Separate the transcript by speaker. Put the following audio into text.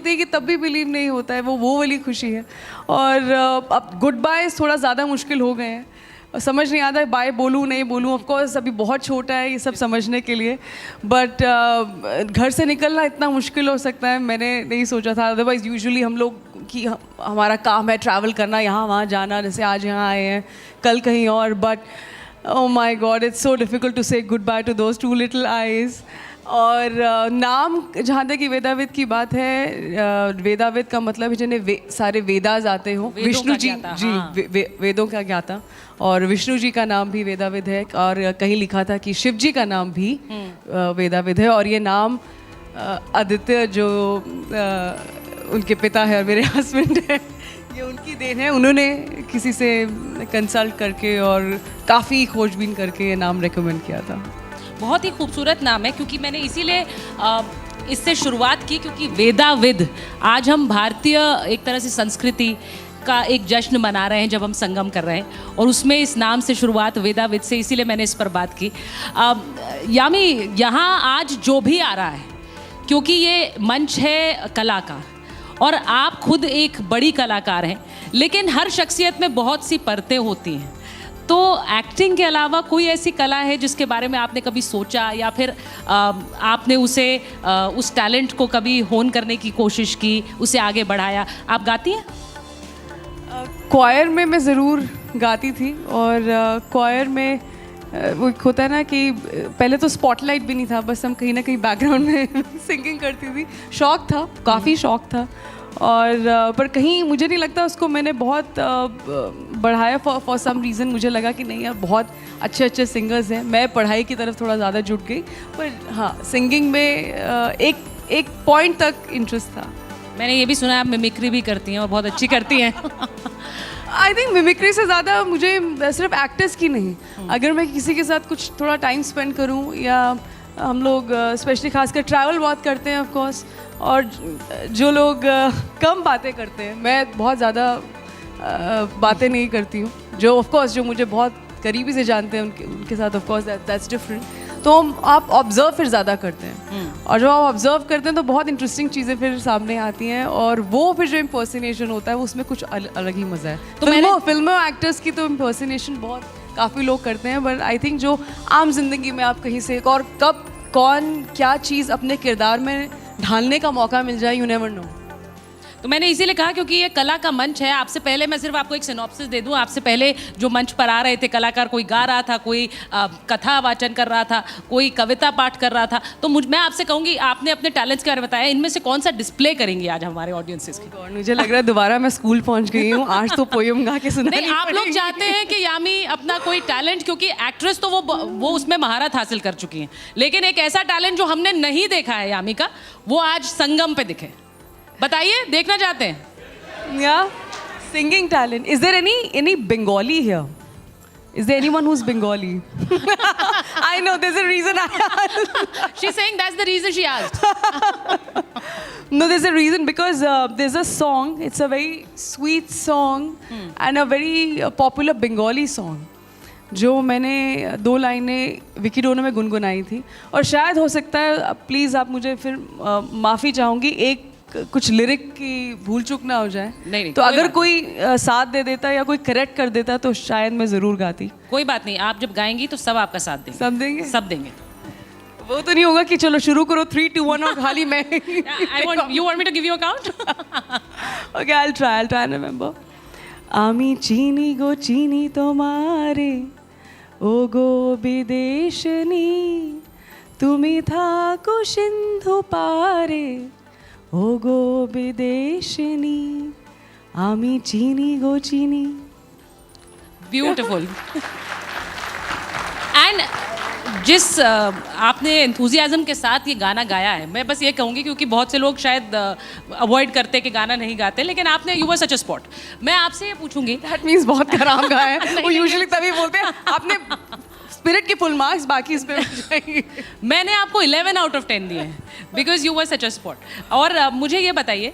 Speaker 1: होती है कि तब भी बिलीव नहीं होता है, वो वाली खुशी है। और अब गुड बाय थोड़ा ज़्यादा मुश्किल हो गए हैं, समझ नहीं आता है बाय बोलूँ नहीं बोलूँ। ऑफ कोर्स अभी बहुत छोटा है ये सब समझने के लिए, बट घर से निकलना इतना मुश्किल हो सकता है मैंने नहीं सोचा था। अदरवाइज़ यूजुअली हम लोग कि हमारा काम है ट्रैवल करना, यहाँ वहाँ जाना, जैसे आज यहाँ आए हैं कल कहीं और, but oh my God, it's so difficult to say goodbye to those two little eyes. और नाम जहाँ तक कि वेदाविद की बात है, वेदाविद का मतलब है जिन्हें सारे वेदास आते हो, विष्णु जी जी हाँ। वेदों का ज्ञाता, और विष्णु जी का नाम भी वेदाविद है। और कहीं लिखा था कि शिव जी का नाम भी वेदाविद है। और ये नाम आदित्य जो उनके पिता है और मेरे हस्बैंड है, ये उनकी देन है। उन्होंने किसी से कंसल्ट करके और काफ़ी खोजबीन करके ये नाम रेकमेंड किया था।
Speaker 2: बहुत ही खूबसूरत नाम है, क्योंकि मैंने इसीलिए इससे शुरुआत की, क्योंकि वेदाविद आज हम भारतीय एक तरह से संस्कृति का एक जश्न मना रहे हैं जब हम संगम कर रहे हैं, और उसमें इस नाम से शुरुआत वेदाविद से, इसीलिए मैंने इस पर बात की। यामी, यहाँ आज जो भी आ रहा है, क्योंकि ये मंच है कला का और आप खुद एक बड़ी कलाकार हैं, लेकिन हर शख्सियत में बहुत सी परतें होती हैं। तो एक्टिंग के अलावा कोई ऐसी कला है जिसके बारे में आपने कभी सोचा, या फिर आपने उसे उस टैलेंट को कभी होन करने की कोशिश की, उसे आगे बढ़ाया? आप गाती हैं?
Speaker 1: क्वायर में मैं ज़रूर गाती थी, और क्वायर में वो होता है ना कि पहले तो स्पॉटलाइट भी नहीं था, बस हम कहीं ना कहीं बैकग्राउंड में सिंगिंग करती थी। शौक़ था, काफ़ी शौक़ था, और पर कहीं मुझे नहीं लगता उसको मैंने बहुत बढ़ाया। फॉर सम रीज़न मुझे लगा कि नहीं यार, बहुत अच्छे अच्छे सिंगर्स हैं, मैं पढ़ाई की तरफ थोड़ा ज़्यादा जुट गई। पर हाँ, सिंगिंग में एक पॉइंट तक इंटरेस्ट था।
Speaker 2: मैंने ये भी सुना है आप मिमिक्री भी करती हैं और बहुत अच्छी करती हैं।
Speaker 1: आई थिंक मिमिक्री से ज़्यादा मुझे सिर्फ एक्टर्स की नहीं, अगर मैं किसी के साथ कुछ थोड़ा टाइम स्पेंड करूं, या हम लोग स्पेशली खासकर ट्रैवल बहुत करते हैं ऑफ कोर्स, और जो लोग कम बातें करते हैं, मैं बहुत ज़्यादा बातें नहीं करती हूँ। जो ऑफ कोर्स जो मुझे बहुत करीबी से जानते हैं उनके साथ ऑफ कोर्स दैट्स डिफरेंट। तो आप ऑब्ज़र्व फिर ज़्यादा करते हैं, और जब आप ऑब्ज़र्व करते हैं तो बहुत इंटरेस्टिंग चीज़ें फिर सामने आती हैं, और वो फिर जो इम्पर्सनेशन होता है उसमें कुछ अलग ही मज़ा है। तो फिल्मों एक्टर्स की तो इम्पर्सनेशन बहुत काफ़ी लोग करते हैं, बट आई थिंक जो आम जिंदगी में आप कहीं से और कब कौन क्या चीज़ अपने किरदार में ढालने का मौका मिल जाए, यू नेवर नो।
Speaker 2: तो मैंने इसीलिए कहा क्योंकि ये कला का मंच है। आपसे पहले मैं सिर्फ आपको एक सिनॉप्सिस दे दूं, आपसे पहले जो मंच पर आ रहे थे कलाकार, कोई गा रहा था, कोई कथा वाचन कर रहा था, कोई कविता पाठ कर रहा था। तो मैं आपसे कहूँगी, आपने अपने टैलेंट्स के बारे में बताया, इनमें से कौन सा डिस्प्ले करेंगी आज हमारे ऑडियंसेस की?
Speaker 1: मुझे लग रहा है दोबारा मैं स्कूल पहुँच गई हूँ, आज तो पोयम गा के सुना।
Speaker 2: नहीं, आप लोग चाहते हैं कि यामी अपना कोई टैलेंट, क्योंकि एक्ट्रेस तो वो उसमें महारत हासिल कर चुकी हैं, लेकिन एक ऐसा टैलेंट जो हमने नहीं देखा है यामी का, वो आज संगम पे दिखे। बताइए, देखना चाहते हैं?
Speaker 1: Yeah, singing talent. Is there any Bengali here? Is there anyone who's Bengali? I know there's a reason I asked.
Speaker 2: She's saying that's the reason she asked.
Speaker 1: No, there's a reason, because there's a song. It's a very sweet song and a very popular Bengali song. जो मैंने 2 लाइनें Vicky Donno में गुनगुनाई थी, और शायद हो सकता है, प्लीज़ आप मुझे फिर माफ़ी चाहूँगी, एक कुछ लिरिक की भूल चूक ना हो जाए।
Speaker 2: नहीं,
Speaker 1: तो अगर कोई साथ दे देता या कोई करेक्ट कर देता तो शायद मैं ज़रूर गाती।
Speaker 2: कोई बात नहीं, आप जब गाएंगी तो सब आपका साथ देंगे।
Speaker 1: सब देंगे?
Speaker 2: सब देंगे।
Speaker 1: वो तो नहीं होगा कि चलो शुरू करो 3, 2, 1 और खाली मैं
Speaker 2: You want me to give you a count?
Speaker 1: Okay, I'll try and remember. আমি চিনি গো চিনি তোমারে, ও গো বিদেশনি, তুমি থাকো সিন্ধু পারে, ও গো বিদেশনি, আমি চিনি গো চিনি।
Speaker 2: ब्यूटिफुल। एंड जिस आपने एंथुजियाज्म के साथ ये गाना गाया है, मैं बस ये कहूँगी, क्योंकि बहुत से लोग शायद अवॉइड करते कि गाना नहीं गाते, लेकिन आपने you were such a spot. मैं आपसे ये पूछूंगी,
Speaker 1: दैट मीन्स बहुत खराब गाया है। वो यूजुअली तभी बोलते हैं आपने स्पिरिट के फुल मार्क्स, बाकी इस पे मिल जाएंगे।
Speaker 2: मैंने आपको 11 आउट ऑफ 10 दिए हैं, because you were such a spot. और मुझे ये बताइए